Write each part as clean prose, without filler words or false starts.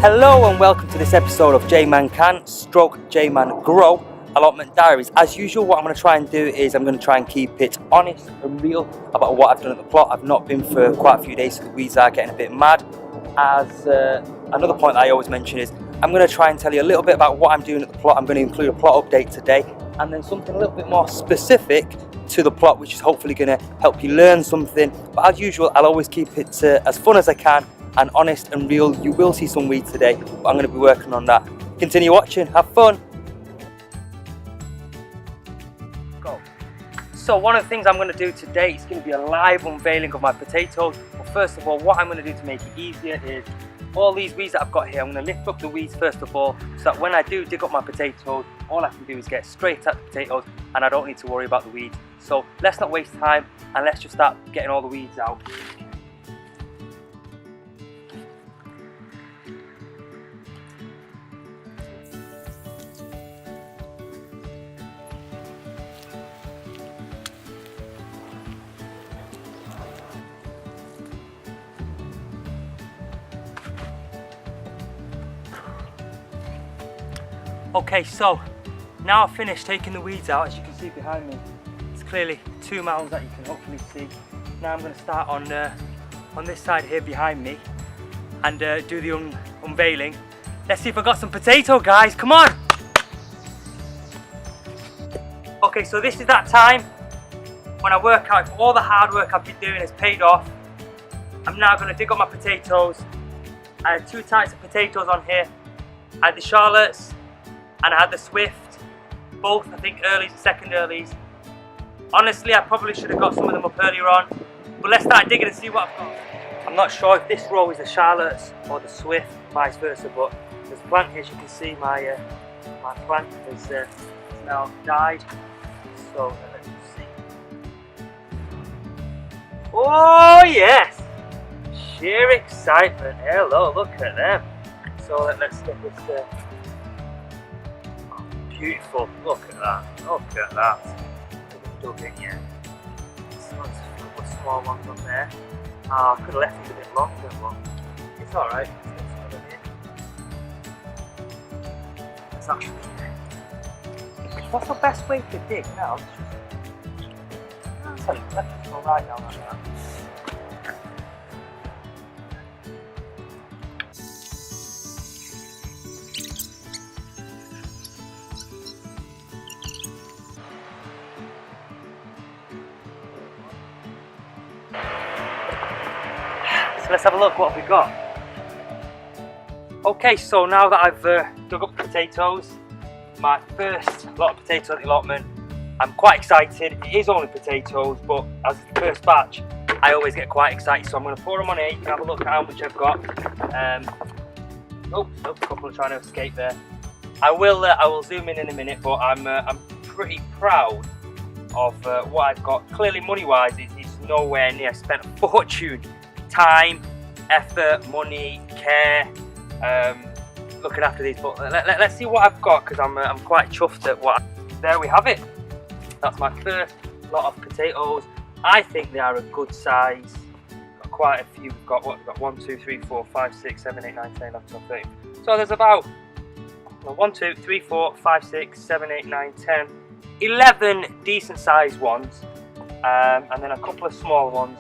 Hello and welcome to this episode of JayManGrow Allotment Diaries. As usual, what I'm going to try and do is I'm going to try and keep it honest and real about what I've done at the plot. I've not been for quite a few days, so the weeds are getting a bit mad. As another point that I always mention is I'm going to try and tell you a little bit about what I'm doing at the plot. I'm going to include a plot update today and then something a little bit more specific to the plot, which is hopefully going to help you learn something. But as usual, I'll always keep it as fun as I can and honest and real. You will see some weeds today, but I'm going to be working on that. Continue watching, have fun. Go. So one of the things I'm going to do today is going to be a live unveiling of my potatoes. But first of all, what I'm going to do to make it easier is all these weeds that I've got here, I'm going to lift up the weeds first of all, so that when I do dig up my potatoes, all I can do is get straight at the potatoes and I don't need to worry about the weeds. So let's not waste time and let's just start getting all the weeds out. Okay, so now I've finished taking the weeds out. As you can see behind me, it's clearly 2 mounds that you can hopefully see. Now I'm going to start on this side here behind me and do the unveiling. Let's see if I got some potato, guys. Come on! Okay, so this is that time when I work out if all the hard work I've been doing has paid off. I'm now going to dig up my potatoes. I had two types of potatoes on here. I had the Charlottes and I had the Swift, both I think earlies and second earlies. Honestly, I probably should have got some of them up earlier on, but let's start digging and see what I've got. I'm not sure if this row is the Charlottes or the Swift, vice versa, but there's a plant here. As you can see, my plant has now died, so let's see. Oh yes! Sheer excitement. Hello, look at them. So let's get this. Beautiful, look at that, look at that. Dug in yet. So there's a couple of small ones on there. I could have left it a bit longer, but it's alright. It's actually. What's the best way to dig now? Let's just go right down like that. So let's have a look what we've got. Okay, so now that I've dug up the potatoes, my first lot of potatoes at the allotment, I'm quite excited. It is only potatoes, but as the first batch, I always get quite excited. So I'm going to pour them on here. You can have a look at how much I've got. A couple are trying to escape there. I will zoom in a minute, but I'm pretty proud of what I've got. Clearly, money-wise, it's nowhere near. I spent a fortune. Time, effort, money, care, looking after these, but let's see what I've got, because I'm quite chuffed at what. There we have it. That's my first lot of potatoes. I think they are a good size. Got quite a few. We've got 1, 2, 3, 4, 5, 6, 7, 8, 9, 10, 11, 12, 13. So there's about 1, 2, 3, 4, 5, 6, 7, 8, 9, 10, 11 decent sized ones, and then a couple of small ones.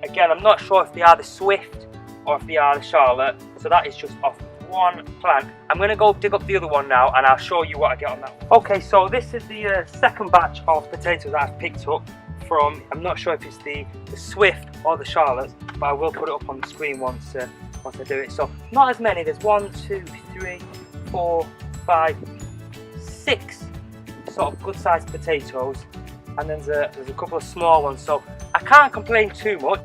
Again, I'm not sure if they are the Swift or if they are the Charlotte, so that is just off one plant. I'm going to go dig up the other one now and I'll show you what I get on that one. Okay, so this is the second batch of potatoes that I've picked up from, I'm not sure if it's the Swift or the Charlotte, but I will put it up on the screen once I do it. So not as many, there's 1, 2, 3, 4, 5, 6 sort of good sized potatoes, and then there's a couple of small ones, so I can't complain too much.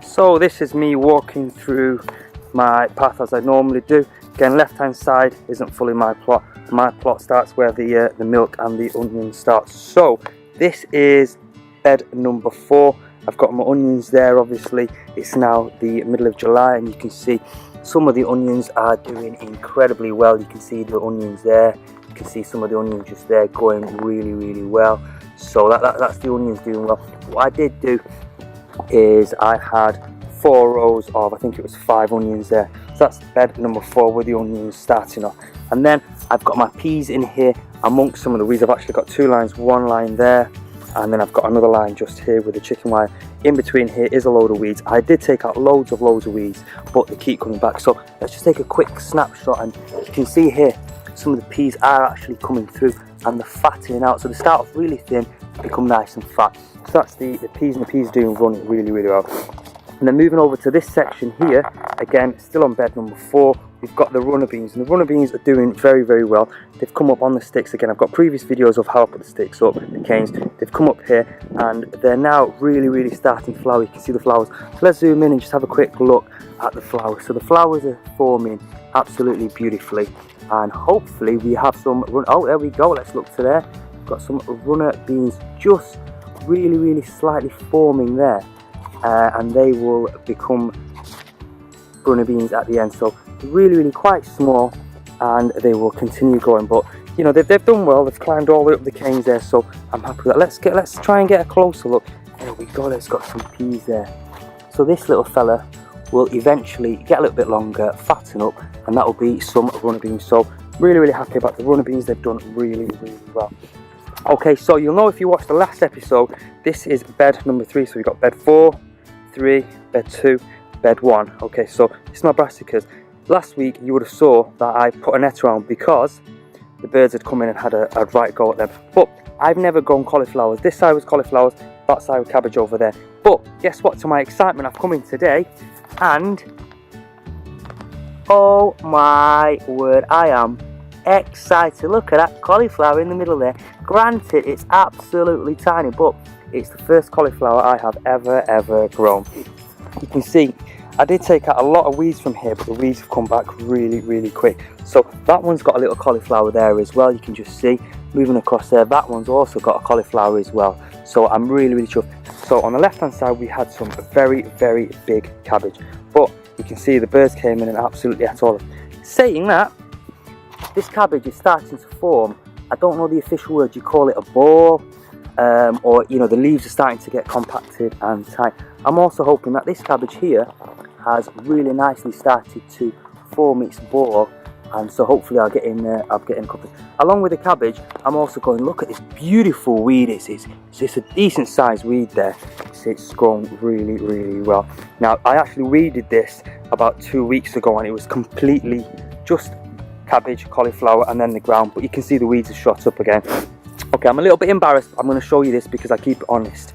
So this is me walking through my path as I normally do. Again, left hand side isn't fully my plot. My plot starts where the milk and the onion starts. So this is bed number 4. I've got my onions there. Obviously it's now the middle of July and you can see some of the onions are doing incredibly well. You can see the onions there. You can see some of the onions just there going really well. So that's the onions doing well. What I did do is I had 4 rows of, I think it was 5 onions there. So that's bed number 4 with the onions starting off. And then I've got my peas in here amongst some of the weeds. I've actually got 2 lines, 1 line there, and then I've got another line just here with the chicken wire. In between here is a load of weeds. I did take out loads of weeds, but they keep coming back. So let's just take a quick snapshot, and you can see here some of the peas are actually coming through and they're fattening out. So they start off really thin, become nice and fat. So that's the peas, and the peas doing running really well. And then moving over to this section here, again still on bed number 4, we've got the runner beans, and the runner beans are doing very well. They've come up on the sticks again. I've got previous videos of how I put the sticks up, the canes. They've come up here and they're now really starting to flower. You can see the flowers. So let's zoom in and just have a quick look at the flowers. So the flowers are forming absolutely beautifully, and hopefully we have some oh, there we go, let's look to there. We've got some runner beans just really slightly forming there, and they will become runner beans at the end. So really quite small, and they will continue growing. But you know, they've done well. They've climbed all the way up the canes there, so I'm happy with that. Let's try and get a closer look. There we go. Let's got some peas there. So this little fella will eventually get a little bit longer, fatten up, and that will be some runner beans. So really happy about the runner beans. They've done really well. Okay, so you'll know if you watched the last episode, this is bed number 3. So we've got bed 4, 3, bed 2, bed 1. Okay, so this is my brassicas. Last week you would have saw that I put a net around because the birds had come in and had a right go at them. But I've never grown cauliflowers. This side was cauliflowers, that side was cabbage over there. But guess what? To my excitement, I've come in today and oh my word, I am excited. Look at that cauliflower in the middle there. Granted, it's absolutely tiny, but it's the first cauliflower I have ever grown. You can see I did take out a lot of weeds from here, but the weeds have come back really quick. So that one's got a little cauliflower there as well. You can just see moving across there, that one's also got a cauliflower as well. So I'm really chuffed. So on the left hand side we had some very big cabbage, but you can see the birds came in and absolutely ate all of it. Saying that, this cabbage is starting to form, I don't know the official word, you call it a ball, or you know, the leaves are starting to get compacted and tight. I'm also hoping that this cabbage here has really nicely started to form its ball, and so hopefully I'll get in there, I'll get in a couple. Along with the cabbage, I'm also going, look at this beautiful weed. It's a decent sized weed there. It's grown really well. Now I actually weeded this about 2 weeks ago, and it was completely just cabbage, cauliflower, and then the ground, but you can see the weeds have shot up again. Okay, I'm a little bit embarrassed. I'm going to show you this because I keep it honest.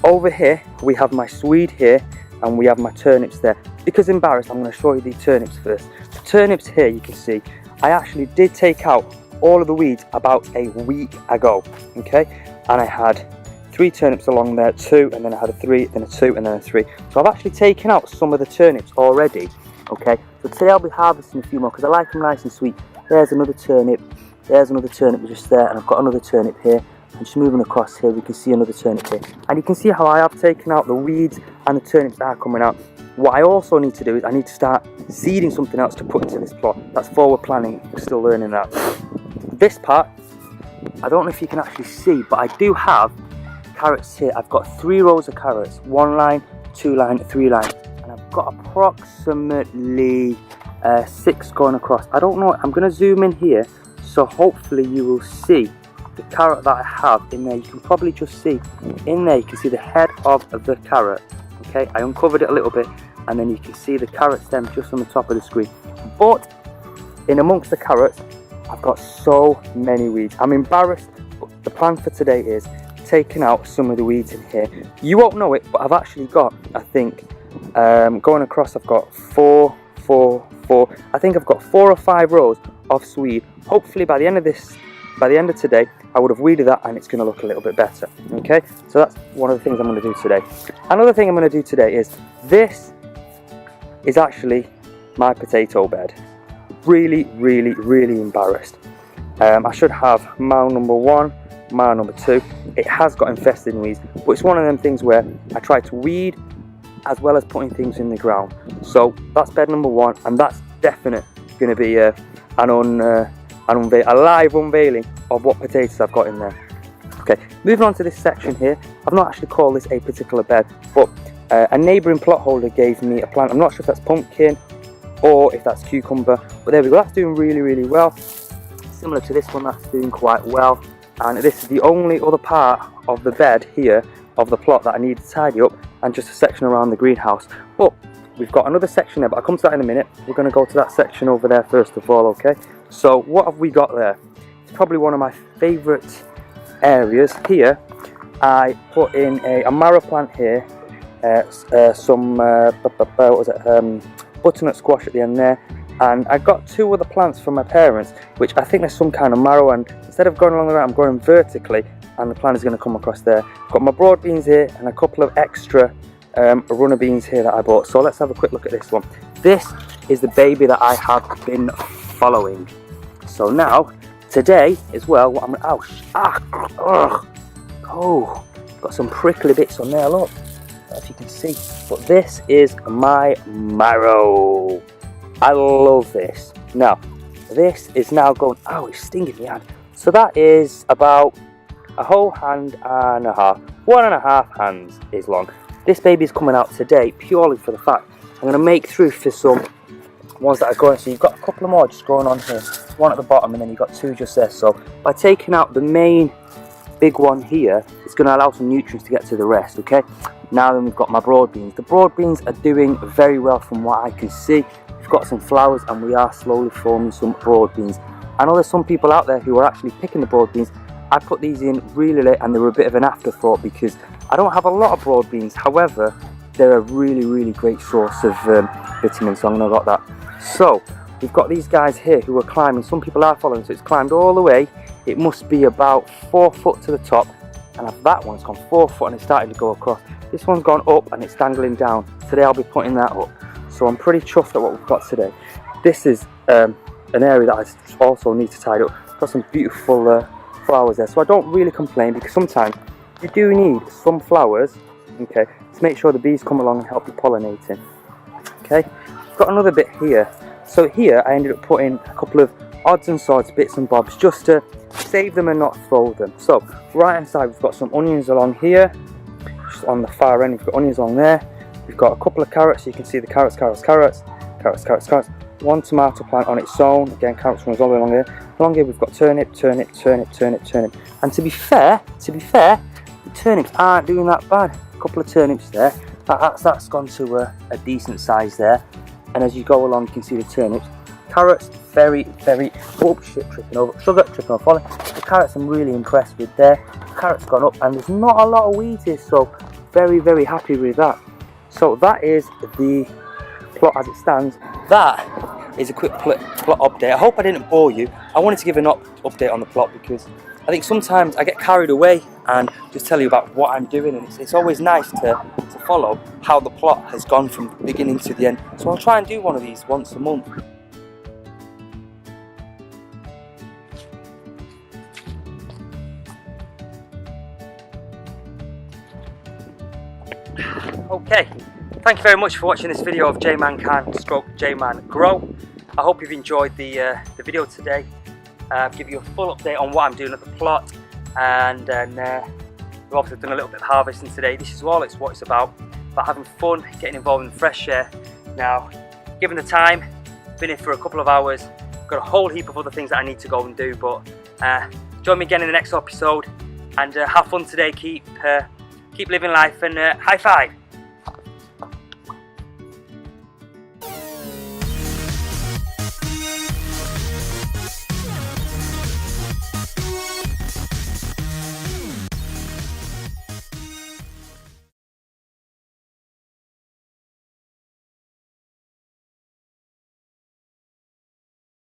Over here we have my swede here, and we have my turnips there. Because embarrassed, I'm going to show you the turnips first. The turnips here, you can see I actually did take out all of the weeds about a week ago, okay, and I had 3 turnips along there, 2, and then I had a 3, then a 2, and then a 3. So I've actually taken out some of the turnips already. Okay, so today I'll be harvesting a few more because I like them nice and sweet. There's another turnip, there's another turnip just there, and I've got another turnip here. And just moving across here, we can see another turnip here. And you can see how I have taken out the weeds and the turnips that are coming out. What I also need to do is I need to start seeding something else to put into this plot. That's forward planning, we're still learning that. This part, I don't know if you can actually see, but I do have carrots here. I've got 3 rows of carrots, 1 line, 2 line, 3 lines. And I've got approximately 6 going across. I don't know, I'm going to zoom in here, so hopefully you will see the carrot that I have in there. You can probably just see in there, you can see the head of the carrot. Okay, I uncovered it a little bit, and then you can see the carrot stem just on the top of the screen. But in amongst the carrots, I've got so many weeds. I'm embarrassed, but the plan for today is taking out some of the weeds in here. You won't know it, but I've actually got, I think, going across, I've got 4. I think I've got 4 or 5 rows of swede. Hopefully by the end of today, I would have weeded that and it's going to look a little bit better. Okay, so that's one of the things I'm going to do today. Another thing I'm going to do today is, this is actually my potato bed. Really embarrassed. I should have mound number 1, mound number 2. It has got infested in weeds, but it's one of them things where I try to weed as well as putting things in the ground. So that's bed number 1, and that's definitely going to be a live unveiling of what potatoes I've got in there. Okay, Okay, moving on to this section here. I've not actually called this a particular bed, but a neighbouring plot holder gave me a plant. I'm not sure if that's pumpkin or if that's cucumber, but there we go. That's doing really well. Similar to this one, that's doing quite well. And this is the only other part of the bed here of the plot that I need to tidy up, and just a section around the greenhouse. But we've got another section there, but I'll come to that in a minute. We're going to go to that section over there first of all, okay? So what have we got there? It's probably one of my favourite areas here. I put in a Marrow plant here, some butternut squash at the end there, and I got 2 other plants from my parents, which I think there's some kind of marrow, and instead of going along the right, I'm going vertically, and the plant is going to come across there. Got my broad beans here and a couple of extra runner beans here that I bought. So let's have a quick look at this one. This is the baby that I have been following. So now today as well, what I'm got some prickly bits on there, look, if you can see. But this is my Marrow. I love this. Now this is now going, it's stinging me hand. So that is about a whole hand and a half, 1.5 hands is long. This baby is coming out today purely for the fact I'm going to make through for some ones that are going. So you've got a couple of more just going on here, 1 at the bottom, and then you've got 2 just there. So by taking out the main big one here, it's going to allow some nutrients to get to the rest. Okay, now then we've got my broad beans. The broad beans are doing very well from what I can see. We've got some flowers and we are slowly forming some broad beans. I know there's some people out there who are actually picking the broad beans. I put these in really late and they were a bit of an afterthought because I don't have a lot of broad beans. However, they're a really great source of vitamins, so I'm going to got that. So we've got these guys here who are climbing. Some people are following, so it's climbed all the way. It must be about 4 foot to the top, and that one's gone 4 foot and it's starting to go across. This one's gone up and it's dangling down. Today I'll be putting that up. So I'm pretty chuffed at what we've got today. This is an area that I also need to tidy up. Got some beautiful flowers there, so I don't really complain because sometimes you do need some flowers, okay, to make sure the bees come along and help you pollinating. Okay, got another bit here. So here I ended up putting a couple of odds and sods, bits and bobs, just to save them and not throw them. So right hand side we've got some onions along here, just on the far end we've got onions along there. We've got a couple of carrots, so you can see the carrots. 1 tomato plant on its own, again carrots runs all the way along here. Along here we've got turnip. And to be fair, the turnips aren't doing that bad. A couple of turnips there. That's gone to a decent size there. And as you go along you can see the turnips. Carrots, very, tripping over, falling. The carrots I'm really impressed with there. The carrots gone up and there's not a lot of weeds here, so very happy with that. So that is the plot as it stands. That is a quick plot update. I hope I didn't bore you. I wanted to give an update on the plot because I think sometimes I get carried away and just tell you about what I'm doing, and it's always nice to follow how the plot has gone from the beginning to the end. So I'll try and do one of these once a month. Okay, thank you very much for watching this video of JayManGrow. I hope you've enjoyed the video today. I'll give you a full update on what I'm doing at the plot, and then we've also done a little bit of harvesting today. This is what it's about having fun, getting involved in the fresh air. Now, given the time, been here for a couple of hours, got a whole heap of other things that I need to go and do, but join me again in the next episode and have fun today. Keep living life, and high five.